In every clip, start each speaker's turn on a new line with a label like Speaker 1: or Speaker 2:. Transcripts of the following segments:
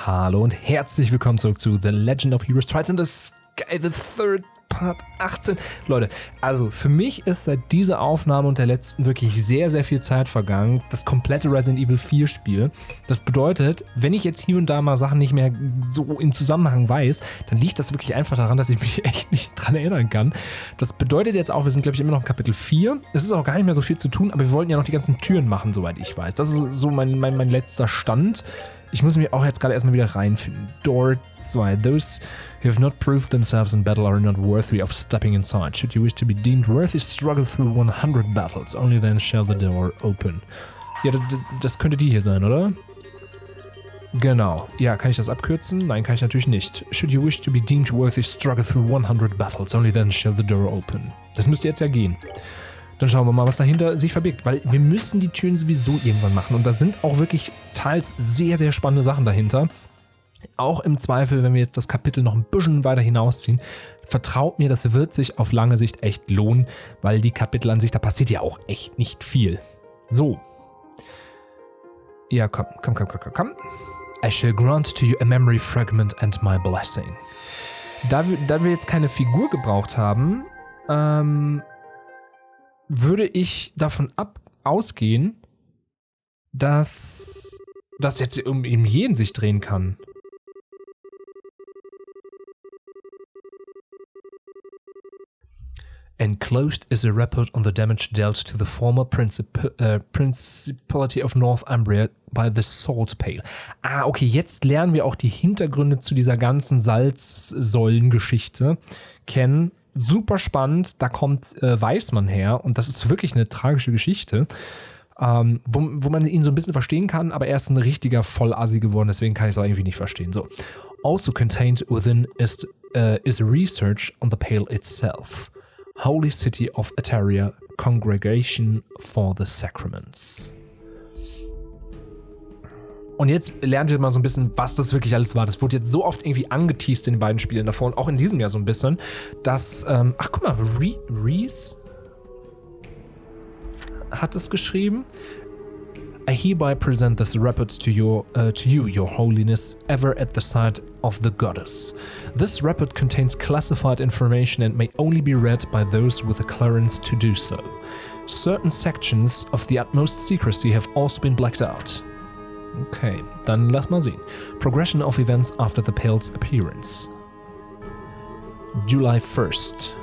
Speaker 1: Hallo und herzlich willkommen zurück zu The Legend of Heroes Trials in the Sky, the third Part 18. Leute, also für mich ist seit dieser Aufnahme und der letzten wirklich sehr, sehr viel Zeit vergangen. Das komplette Resident Evil 4 Spiel. Das bedeutet, wenn ich jetzt hier und da mal Sachen nicht mehr so im Zusammenhang weiß, dann liegt das wirklich einfach daran, dass ich mich echt nicht dran erinnern kann. Das bedeutet jetzt auch, wir sind glaube ich immer noch in Kapitel 4. Es ist auch gar nicht mehr so viel zu tun, aber wir wollten ja noch die ganzen Türen machen, soweit ich weiß. Das ist so mein letzter Stand. Ich muss mich auch jetzt gerade erstmal wieder reinfinden. Door 2. Those who have not proved themselves in battle are not worthy of stepping inside. Should you wish to be deemed worthy, struggle through 100 battles. Only then shall the door open. Ja, das könnte die hier sein, oder? Genau. Ja, kann ich das abkürzen? Nein, kann ich natürlich nicht. Should you wish to be deemed worthy, struggle through 100 battles. Only then shall the door open. Das müsste jetzt ja gehen. Dann schauen wir mal, was dahinter sich verbirgt, weil wir müssen die Türen sowieso irgendwann machen und da sind auch wirklich teils sehr, sehr spannende Sachen dahinter. Auch im Zweifel, wenn wir jetzt das Kapitel noch ein bisschen weiter hinausziehen, vertraut mir, das wird sich auf lange Sicht echt lohnen, weil die Kapitel an sich, da passiert ja auch echt nicht viel. So. Ja, komm. I shall grant to you a memory fragment and my blessing. Da wir jetzt keine Figur gebraucht haben, würde ich davon ausgehen, dass das jetzt um jeden sich drehen kann. Enclosed is a report on the damage dealt to the former Principality of Northumbria by the Salt Pail. Ah, okay, jetzt lernen wir auch die Hintergründe zu dieser ganzen Salzsäulengeschichte kennen. Super spannend, da kommt Weißmann her und das ist wirklich eine tragische Geschichte, wo man ihn so ein bisschen verstehen kann, aber er ist ein richtiger Vollassi geworden, deswegen kann ich es auch irgendwie nicht verstehen. So. Also contained within is research on the Pale itself. Holy City of Ataria, Congregation for the Sacraments. Und jetzt lernt ihr mal so ein bisschen, was das wirklich alles war. Das wurde jetzt so oft irgendwie angeteased in den beiden Spielen davor und auch in diesem Jahr so ein bisschen, dass, ach guck mal, Reese hat es geschrieben. I hereby present this report to you, your holiness, ever at the side of the goddess. This report contains classified information and may only be read by those with the clearance to do so. Certain sections of the utmost secrecy have also been blacked out. Okay, dann lass mal sehen. Progression of events after the Pale's appearance. July 1st,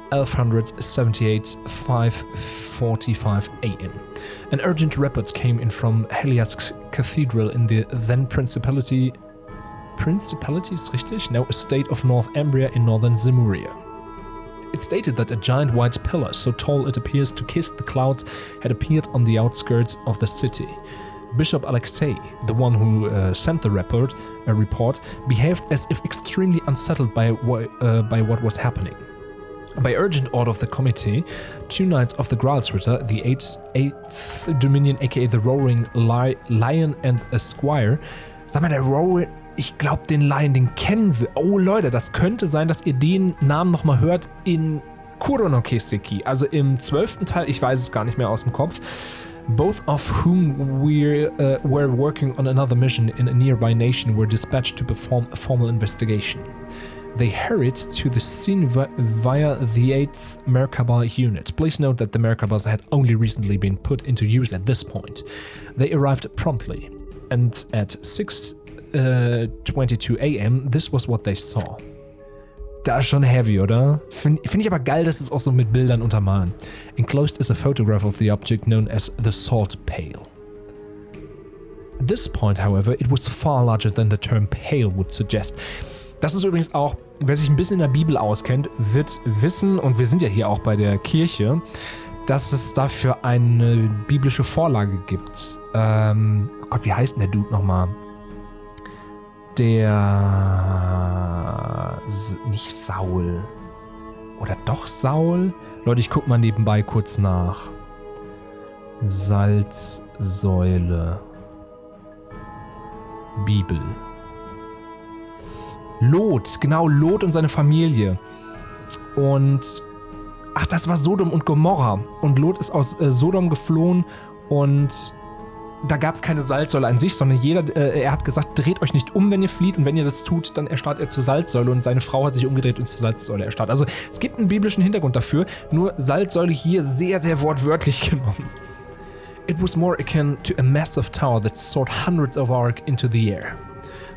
Speaker 1: 1178, 5:45 a.m. An urgent report came in from Heliask Cathedral in the then Principality ist richtig? No, a state of Northumbria in northern Zemuria. It stated that a giant white pillar, so tall it appears to kiss the clouds, had appeared on the outskirts of the city. Bishop Alexei, the one who sent the report, behaved as if extremely unsettled by what was happening. By urgent order of the committee, 2 knights of the Gralsritter, the 8th Dominion, aka the Roaring Lion and a Squire. Sag mal, der Roaring, ich glaube, den Lion, den kennen wir. Oh Leute, das könnte sein, dass ihr den Namen nochmal hört in Kuronokeseki, also im 12. Teil, ich weiß es gar nicht mehr aus dem Kopf. Both of whom were working on another mission in a nearby nation were dispatched to perform a formal investigation. They hurried to the scene via the 8th Merkaba unit. Please note that the Merkabas had only recently been put into use at this point. They arrived promptly, and at 6:22 a.m. this was what they saw. Das ist schon heavy, oder? Find ich aber geil, dass es auch so mit Bildern untermalen. Enclosed is a photograph of the object known as the Salt Pail. At this point, however, it was far larger than the term Pail would suggest. Das ist übrigens auch, wer sich ein bisschen in der Bibel auskennt, wird wissen, und wir sind ja hier auch bei der Kirche, dass es dafür eine biblische Vorlage gibt. Oh Gott, wie heißt denn der Dude nochmal? Nicht Saul. Oder doch Saul? Leute, ich guck mal nebenbei kurz nach. Salzsäule. Bibel. Lot, genau, Lot und seine Familie. Und, ach, das war Sodom und Gomorra. Und Lot ist aus Sodom geflohen und da gab es keine Salzsäule an sich, sondern er hat gesagt, dreht euch nicht um, wenn ihr flieht, und wenn ihr das tut, dann erstarrt er zur Salzsäule, und seine Frau hat sich umgedreht und zur Salzsäule erstarrt. Also es gibt einen biblischen Hintergrund dafür, nur Salzsäule hier sehr, sehr wortwörtlich genommen. It was more akin to a massive tower that soared hundreds of arcs into the air.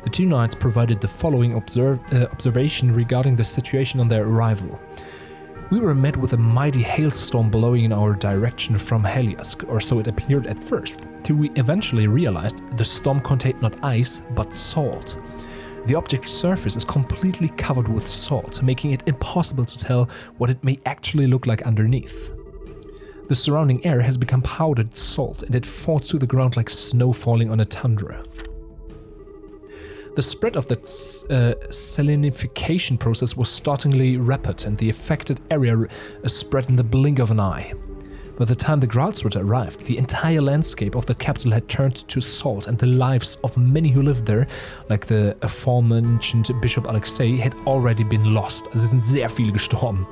Speaker 1: The two knights provided the following observation regarding the situation on their arrival. We were met with a mighty hailstorm blowing in our direction from Heliask, or so it appeared at first, till we eventually realized the storm contained not ice, but salt. The object's surface is completely covered with salt, making it impossible to tell what it may actually look like underneath. The surrounding air has become powdered salt, and it falls to the ground like snow falling on a tundra. The spread of the salinification process was startlingly rapid, and the affected area spread in the blink of an eye. By the time the Gralsritter arrived, the entire landscape of the capital had turned to salt, and the lives of many who lived there, like the aforementioned Bishop Alexei, had already been lost. Also sind sehr viele gestorben.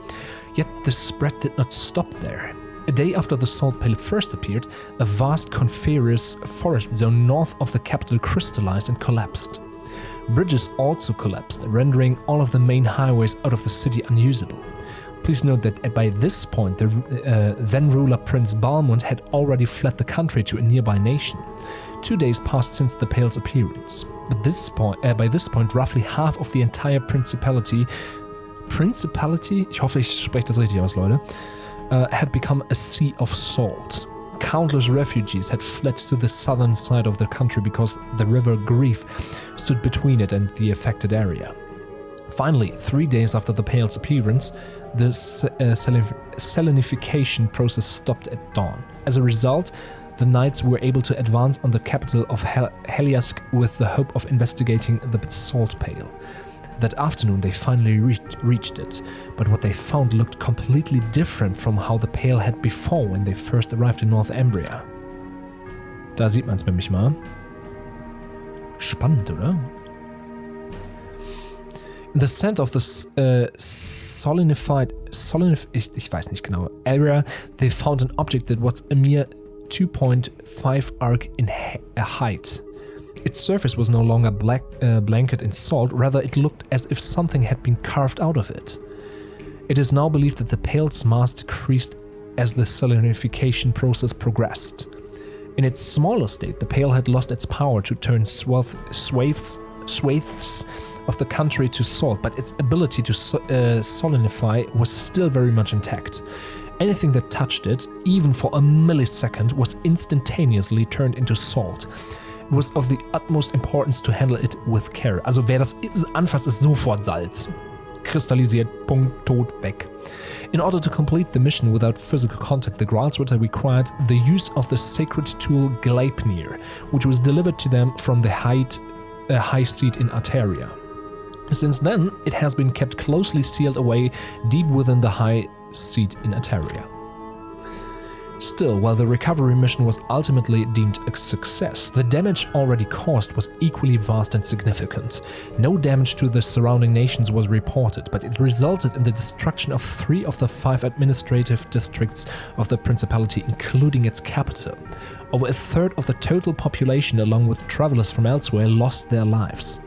Speaker 1: Yet the spread did not stop there. A day after the salt pale first appeared, a vast coniferous forest zone north of the capital crystallized and collapsed. Bridges also collapsed, rendering all of the main highways out of the city unusable. Please note that by this point, the then ruler Prince Balmund had already fled the country to a nearby nation. 2 days passed since the Pale's appearance. But by this point, roughly half of the entire principality, ich hoffe, ich spreche das richtig aus, Leute, had become a sea of salt. Countless refugees had fled to the southern side of the country because the river Grief stood between it and the affected area. Finally, 3 days after the Pale's appearance, the salinification process stopped at dawn. As a result, the knights were able to advance on the capital of Heliask with the hope of investigating the salt pale. That afternoon they finally reached it, but what they found looked completely different from how the Pale had before when they first arrived in Northumbria. Da sieht man es nämlich mal. Spannend, oder? In the center of the ich weiß nicht genau, area, they found an object that was a mere 2.5 arc in height. Its surface was no longer blanketed in salt, rather it looked as if something had been carved out of it. It is now believed that the Pale's mass decreased as the salinification process progressed. In its smaller state, the Pale had lost its power to turn swathes of the country to salt, but its ability to salinify was still very much intact. Anything that touched it, even for a millisecond, was instantaneously turned into salt. It was of the utmost importance to handle it with care. Also wer das anfasst, ist sofort Salz. Kristallisiert, Punkt, tot, weg. In order to complete the mission without physical contact, the Gralsritter required the use of the sacred tool Gleipnir, which was delivered to them from the high seat in Arteria. Since then, it has been kept closely sealed away deep within the high seat in Arteria. Still, while the recovery mission was ultimately deemed a success, the damage already caused was equally vast and significant. No damage to the surrounding nations was reported, but it resulted in the destruction of 3 of the 5 administrative districts of the principality, including its capital. Over a third of the total population, along with travelers from elsewhere, lost their lives.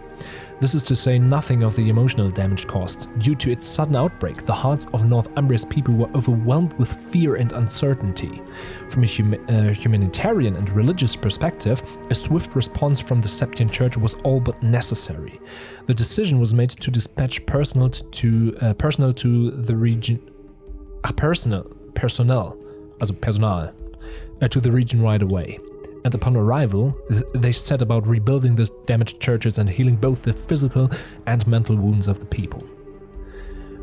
Speaker 1: This is to say nothing of the emotional damage caused. Due to its sudden outbreak, the hearts of Northumbria's people were overwhelmed with fear and uncertainty. From a humanitarian and religious perspective, a swift response from the Septine Church was all but necessary. The decision was made to dispatch personnel to the region right away. And upon arrival, they set about rebuilding the damaged churches and healing both the physical and mental wounds of the people.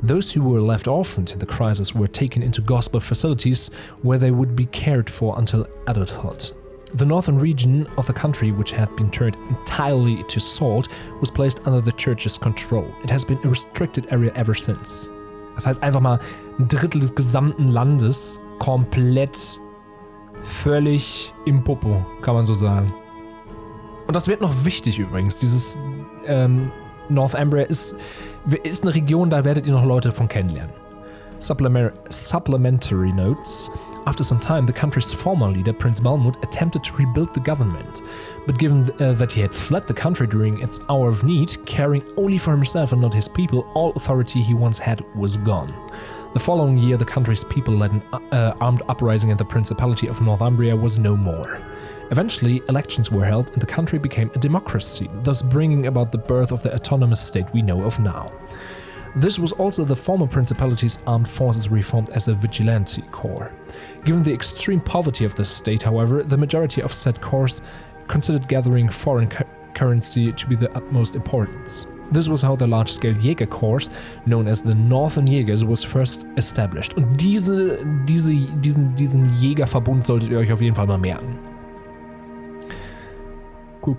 Speaker 1: Those who were left orphaned in the crisis were taken into gospel facilities where they would be cared for until adulthood. The northern region of the country, which had been turned entirely to salt, was placed under the church's control. It has been a restricted area ever since. Das heißt einfach mal, ein Drittel des gesamten Landes komplett völlig im Popo, kann man so sagen. Und das wird noch wichtig übrigens. Dieses Northumbria ist eine Region, da werdet ihr noch Leute von kennenlernen. Supplementary notes. After some time, the country's former leader, Prince Balmut, attempted to rebuild the government. But given that he had fled the country during its hour of need, caring only for himself and not his people, all authority he once had was gone. The following year, the country's people led an armed uprising and the Principality of Northumbria was no more. Eventually, elections were held and the country became a democracy, thus bringing about the birth of the autonomous state we know of now. This was also the former principality's armed forces reformed as a vigilante corps. Given the extreme poverty of the state, however, the majority of said corps considered gathering foreign currency to be the utmost importance. This was how the large-scale Jägerkorps, known as the Northern Jägers, was first established. Und diesen Jägerverbund solltet ihr euch auf jeden Fall mal merken. Cool.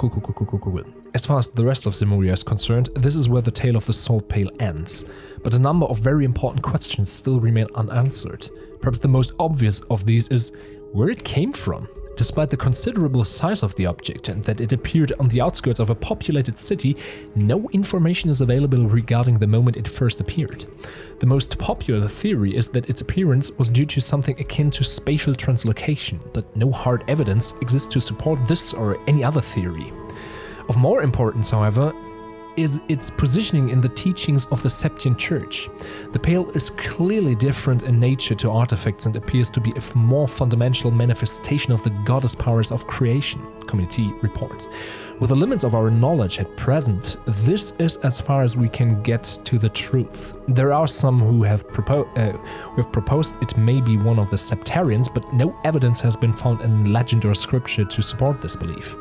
Speaker 1: As far as the rest of Zemuria is concerned, this is where the tale of the Salt Pail ends. But a number of very important questions still remain unanswered. Perhaps the most obvious of these is where it came from. Despite the considerable size of the object and that it appeared on the outskirts of a populated city, no information is available regarding the moment it first appeared. The most popular theory is that its appearance was due to something akin to spatial translocation, but no hard evidence exists to support this or any other theory. Of more importance, however, is its positioning in the teachings of the Septian Church. The pail is clearly different in nature to artifacts and appears to be a more fundamental manifestation of the goddess powers of creation, community report. With the limits of our knowledge at present, this is as far as we can get to the truth. There are some who have proposed it may be one of the Septarians, but no evidence has been found in legend or scripture to support this belief.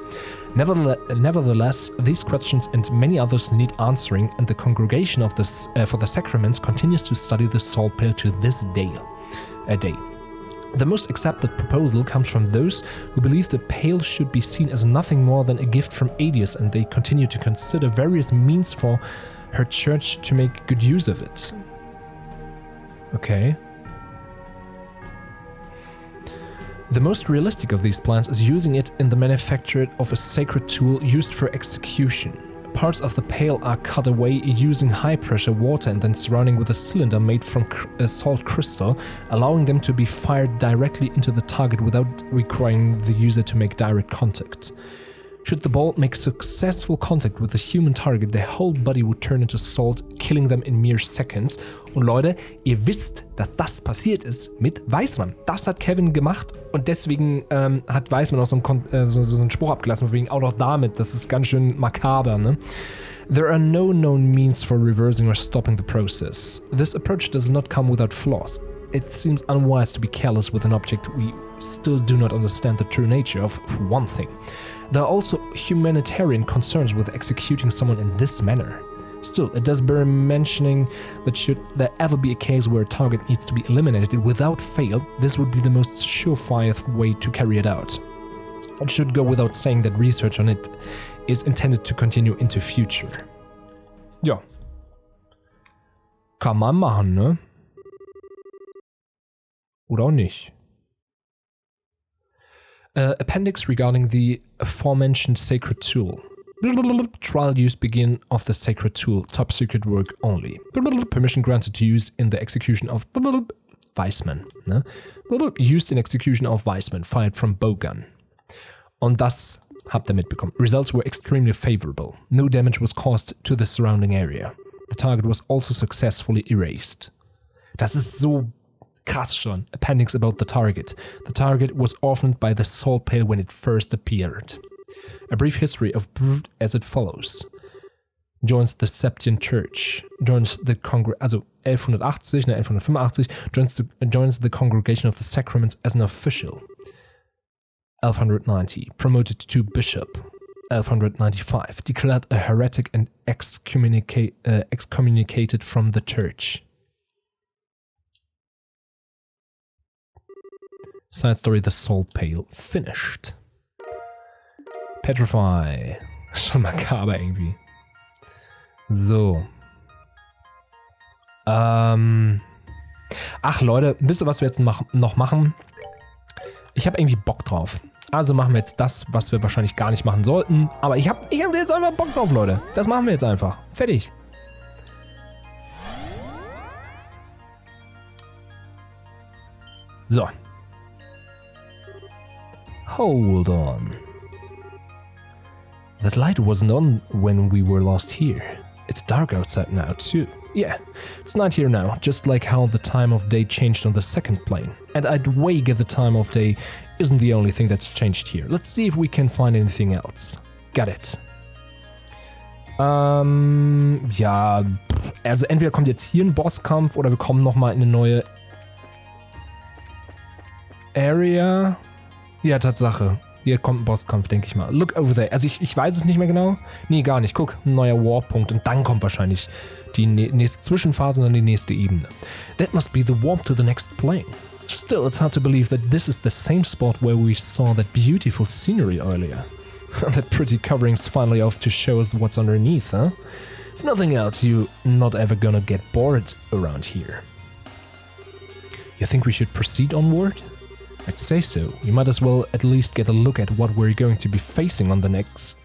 Speaker 1: Nevertheless, these questions and many others need answering, and the Congregation of for the Sacraments continues to study the salt pail to this day. The most accepted proposal comes from those who believe the pail should be seen as nothing more than a gift from Adius, and they continue to consider various means for her church to make good use of it. Okay. The most realistic of these plans is using it in the manufacture of a sacred tool used for execution. Parts of the pail are cut away using high-pressure water and then surrounding with a cylinder made from salt crystal, allowing them to be fired directly into the target without requiring the user to make direct contact. Should the bolt make successful contact with the human target, their whole body would turn into salt, killing them in mere seconds. Und Leute, ihr wisst, dass das passiert ist mit Weismann. Das hat Kevin gemacht und deswegen hat Weismann auch so einen Spruch abgelassen, wegen auch noch damit. Das ist ganz schön makaber, ne? There are no known means for reversing or stopping the process. This approach does not come without flaws. It seems unwise to be careless with an object we still do not understand the true nature of, for one thing. There are also humanitarian concerns with executing someone in this manner. Still, it does bear mentioning that should there ever be a case where a target needs to be eliminated without fail, this would be the most surefire way to carry it out. It should go without saying that research on it is intended to continue into future. Ja. Kann man machen, ne? Oder auch nicht. Appendix regarding the aforementioned sacred tool. Trial use begin of the sacred tool. Top secret work only. Permission granted to use in the execution of Weismann. Ne? Used in execution of Weismann. Fired from bowgun. Und das habt ihr mitbekommen. Results were extremely favorable. No damage was caused to the surrounding area. The target was also successfully erased. Das ist so krass schon. Appendix about the target. The target was orphaned by the salt pail when it first appeared. A brief history of Brute as it follows. Joins the Septian Church. Joins the 1185, joins the Congregation of the Sacraments as an official. 1190. Promoted to bishop. 1195. Declared a heretic and excommunicated from the church. Side story, the salt pail. Finished. Petrify. Schon makaber irgendwie. So. Ach Leute, wisst ihr, was wir jetzt noch machen? Ich habe irgendwie Bock drauf. Also machen wir jetzt das, was wir wahrscheinlich gar nicht machen sollten. Aber ich hab jetzt einfach Bock drauf, Leute. Das machen wir jetzt einfach. Fertig. So. Hold on. That light wasn't on when we were last here. It's dark outside now too. Yeah, it's night here now, just like how the time of day changed on the second plane. And I'd wager the time of day isn't the only thing that's changed here. Let's see if we can find anything else. Got it. Ja, also entweder kommt jetzt hier ein Bosskampf oder wir kommen nochmal in eine neue Area. Ja, Tatsache. Hier kommt ein Bosskampf, denke ich mal. Look over there. Also ich weiß es nicht mehr genau. Nee, gar nicht. Guck, ein neuer Warp-Punkt. Und dann kommt wahrscheinlich die nächste Zwischenphase und dann die nächste Ebene. That must be the warp to the next plane. Still, it's hard to believe that this is the same spot where we saw that beautiful scenery earlier. That pretty covering's finally off to show us what's underneath, huh? If nothing else, you're not ever gonna get bored around here. You think we should proceed onward? I'd say so. You might as well at least get a look at what we're going to be facing on the next...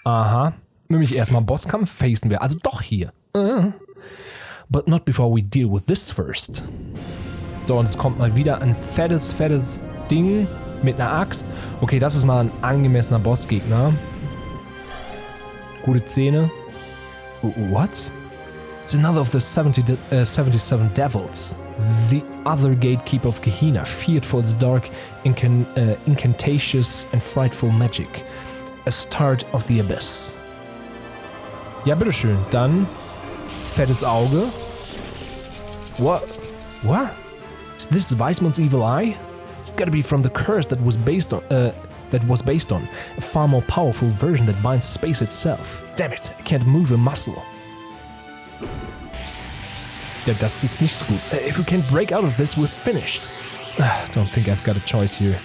Speaker 1: Aha. Nämlich erstmal Bosskampf facen wir. Also doch hier. But not before we deal with this first. So, und es kommt mal wieder ein fettes Ding mit einer Axt. Okay, das ist mal ein angemessener Bossgegner. Gute Zähne. What? It's another of the 77 devils. The other gatekeeper of Gehenna, feared for its dark, incantations and frightful magic. A start of the abyss. Ja, bitteschön. Dann fettes Auge. What? Is this Weismann's evil eye? It's gotta be from the curse that was based on a far more powerful version that binds space itself. Damn it, I can't move a muscle. Ja, das ist nicht so gut. If we can't break out of this, we're finished. Don't think I've got a choice here.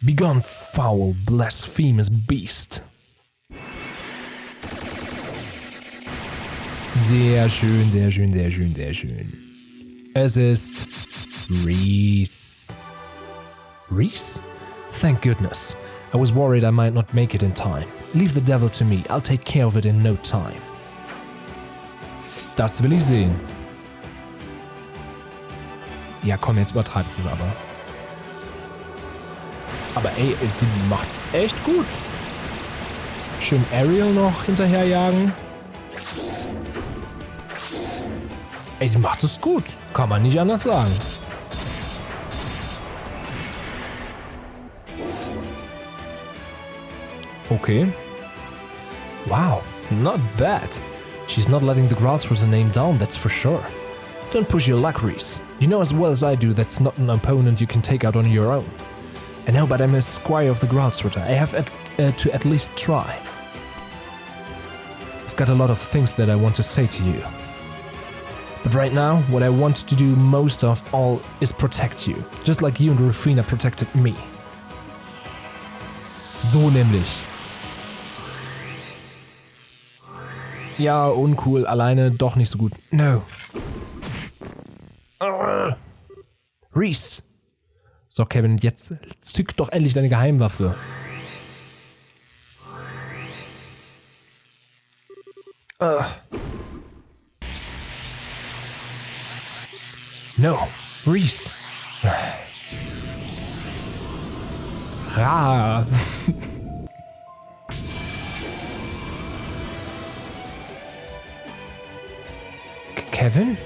Speaker 1: Begone, foul, blasphemous beast. Sehr schön, sehr schön, sehr schön, sehr schön. Es ist Reese. Reese? Thank goodness. I was worried I might not make it in time. Leave the devil to me. I'll take care of it in no time. Das will ich sehen. Ja, komm, jetzt übertreibst du es aber. Aber ey, sie macht's echt gut. Schön Ariel noch hinterherjagen. Ey, sie macht es gut. Kann man nicht anders sagen. Okay. Wow, not bad. She's not letting the Growlsworder's name down, that's for sure. Don't push your luck, Reese. You know as well as I do that's not an opponent you can take out on your own. I know, but I'm a squire of the Growlsworder. I have to at least try. I've got a lot of things that I want to say to you. But right now, what I want to do most of all is protect you. Just like you and Rufina protected me. So nämlich. Ja, uncool, alleine doch nicht so gut. No. Reese. So, Kevin, jetzt zück doch endlich deine Geheimwaffe. No, Reese. Ra. Kevin?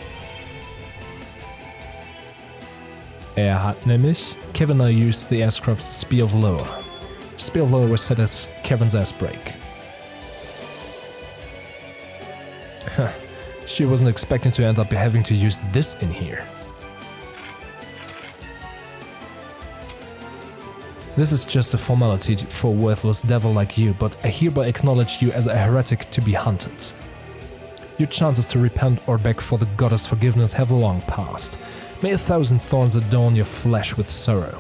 Speaker 1: Er hat nämlich... Kevin now used the aircraft's Spear of Lower. Spear of Lower was set as Kevin's ass brake. Huh. She wasn't expecting to end up having to use this in here. This is just a formality for a worthless devil like you, but I hereby acknowledge you as a heretic to be hunted. Your chances to repent or beg for the goddess' forgiveness have long passed. May 1,000 thorns adorn your flesh with sorrow.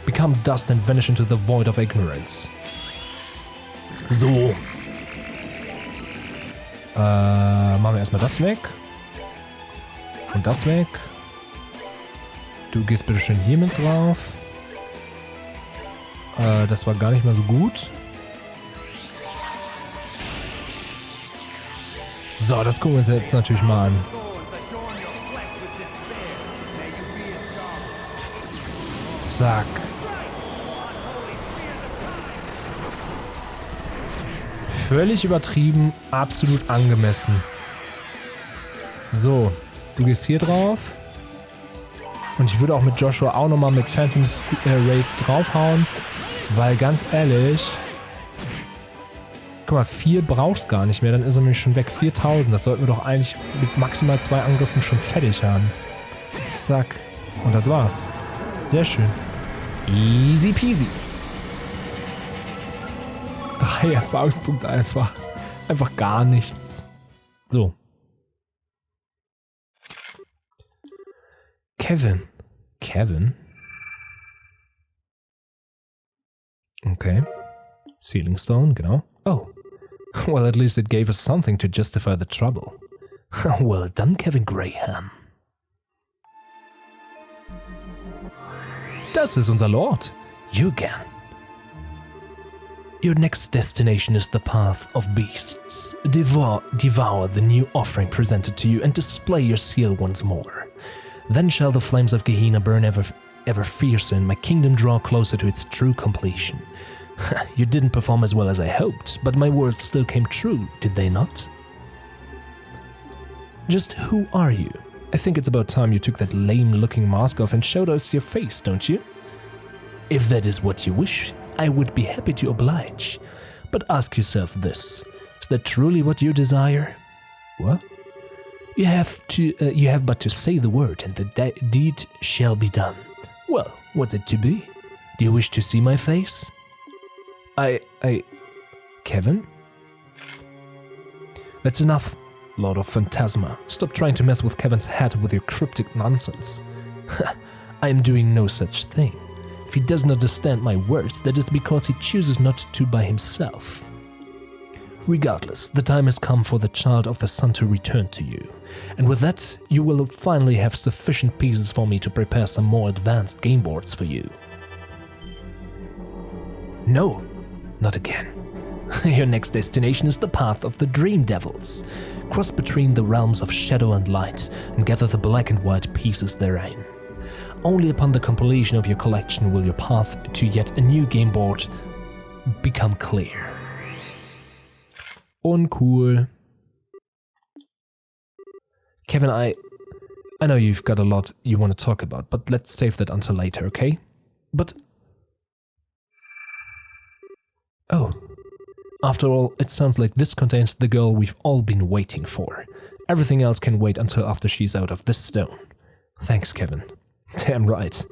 Speaker 1: Become dust and vanish into the void of ignorance. So. Machen wir erstmal das weg. Und das weg. Du gehst bitte schön hier mit drauf. Das war gar nicht mal so gut. So, das gucken wir uns jetzt natürlich mal an. Zack. Völlig übertrieben, absolut angemessen. So, du gehst hier drauf. Und ich würde auch mit Joshua auch nochmal mit Phantom's Raid draufhauen. Weil ganz ehrlich... Guck mal, 4 brauchst gar nicht mehr, dann ist er nämlich schon weg. 4000, das sollten wir doch eigentlich mit maximal 2 Angriffen schon fertig haben. Zack. Und das war's. Sehr schön. Easy peasy. 3 Erfahrungspunkte einfach. Einfach gar nichts. So. Kevin? Okay. Ceiling Stone, genau. Oh. Well, at least it gave us something to justify the trouble. Well done, Kevin Graham. Das ist unser Lord. You again. Your next destination is the path of beasts. Devour the new offering presented to you and display your seal once more. Then shall the flames of Gehenna burn ever fiercer and my kingdom draw closer to its true completion. You didn't perform as well as I hoped, but my words still came true, did they not? Just who are you? I think it's about time you took that lame-looking mask off and showed us your face, don't you? If that is what you wish, I would be happy to oblige. But ask yourself this, is that truly what you desire? What? You have but to say the word and the deed shall be done. Well, what's it to be? Do you wish to see my face? Kevin? That's enough, Lord of Phantasma. Stop trying to mess with Kevin's head with your cryptic nonsense. I am doing no such thing. If he doesn't understand my words, that is because he chooses not to by himself. Regardless, the time has come for the child of the sun to return to you. And with that, you will finally have sufficient pieces for me to prepare some more advanced game boards for you. No, not again. Your next destination is the path of the Dream Devils. Cross between the realms of shadow and light and gather the black and white pieces therein. Only upon the completion of your collection will your path to yet a new game board become clear. Uncool. Kevin, I know you've got a lot you want to talk about, but let's save that until later, okay? But... Oh. After all, it sounds like this contains the girl we've all been waiting for. Everything else can wait until after she's out of this stone. Thanks, Kevin. Damn right.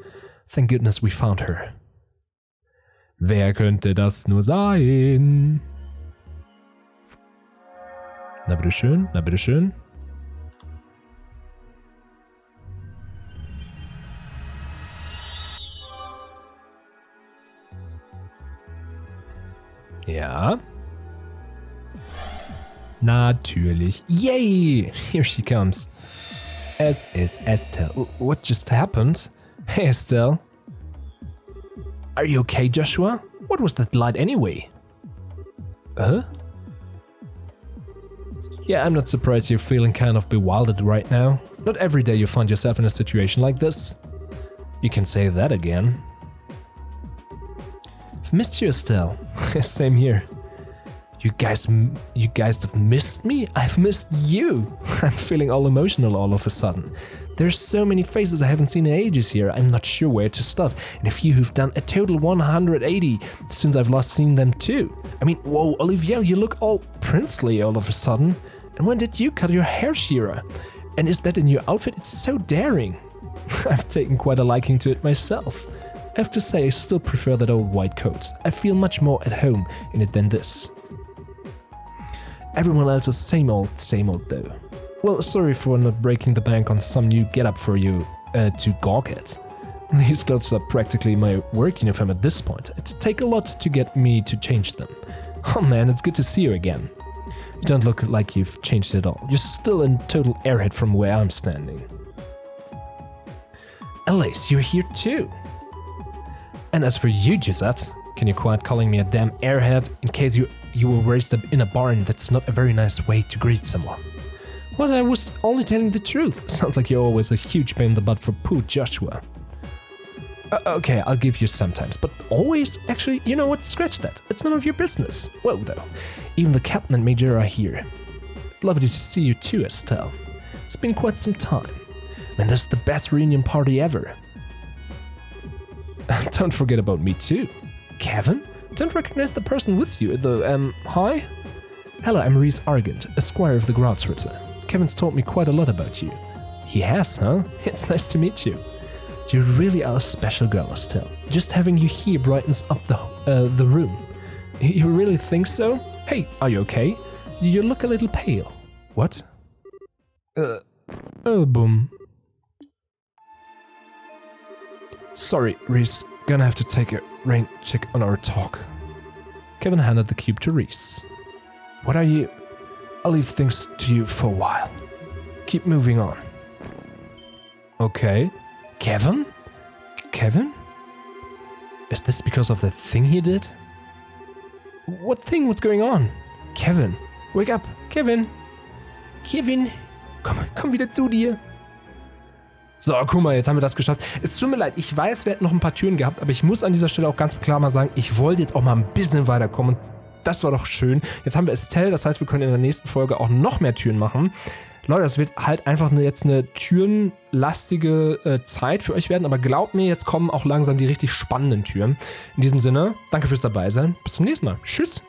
Speaker 1: Thank goodness we found her. Wer könnte das nur sein? Na bitteschön, na bitteschön. Ja. Natürlich. Yay! Here she comes. Es ist Estelle. What just happened? Hey, Estelle. Are you okay, Joshua? What was that light anyway? Huh? Yeah, I'm not surprised you're feeling kind of bewildered right now. Not every day you find yourself in a situation like this. You can say that again. I've missed you, Estelle. Same here. You guys have missed me? I've missed you. I'm feeling all emotional all of a sudden. There's so many faces I haven't seen in ages here, I'm not sure where to start. And a few who've done a total 180 since I've last seen them too. I mean, whoa, Olivier, you look all princely all of a sudden. And when did you cut your hair, Shira? And is that a new outfit? It's so daring. I've taken quite a liking to it myself. I have to say, I still prefer that old white coat. I feel much more at home in it than this. Everyone else is same old though. Well, sorry for not breaking the bank on some new getup for you to gawk at. These clothes are practically my work uniform at this point. It'd take a lot to get me to change them. Oh man, it's good to see you again. You don't look like you've changed at all. You're still a total airhead from where I'm standing. Alice, you're here too. And as for you, Gisette, can you quit calling me a damn airhead in case you were raised up in a barn? That's not a very nice way to greet someone. Well, I was only telling the truth. Sounds like you're always a huge pain in the butt for poor Joshua. Okay, I'll give you sometimes, but always? Actually, you know what? Scratch that. It's none of your business. Well, though, even the captain and major are here. It's lovely to see you too, Estelle. It's been quite some time. And this is the best reunion party ever. Don't forget about me too. Kevin? Don't recognize the person with you. Hi? Hello, I'm Reese Argent, Esquire of the Grotsritter. Kevin's told me quite a lot about you. He has, huh? It's nice to meet you. You really are a special girl, Estelle. Just having you here brightens up the room. You really think so? Hey, are you okay? You look a little pale. What? Album. Sorry, Reese. Gonna have to take a rain check on our talk. Kevin handed the cube to Reese. What are you? I'll leave things to you for a while. Keep moving on. Okay. Kevin? Kevin? Is this because of the thing he did? What thing? What's going on? Kevin, wake up. Kevin. Kevin. Komm wieder zu dir. So, guck mal, jetzt haben wir das geschafft. Es tut mir leid, ich weiß, wir hätten noch ein paar Türen gehabt, aber ich muss an dieser Stelle auch ganz klar mal sagen, ich wollte jetzt auch mal ein bisschen weiterkommen und das war doch schön. Jetzt haben wir Estelle, das heißt, wir können in der nächsten Folge auch noch mehr Türen machen. Leute, das wird halt einfach jetzt eine türenlastige Zeit für euch werden, aber glaubt mir, jetzt kommen auch langsam die richtig spannenden Türen. In diesem Sinne, danke fürs Dabeisein. Bis zum nächsten Mal. Tschüss.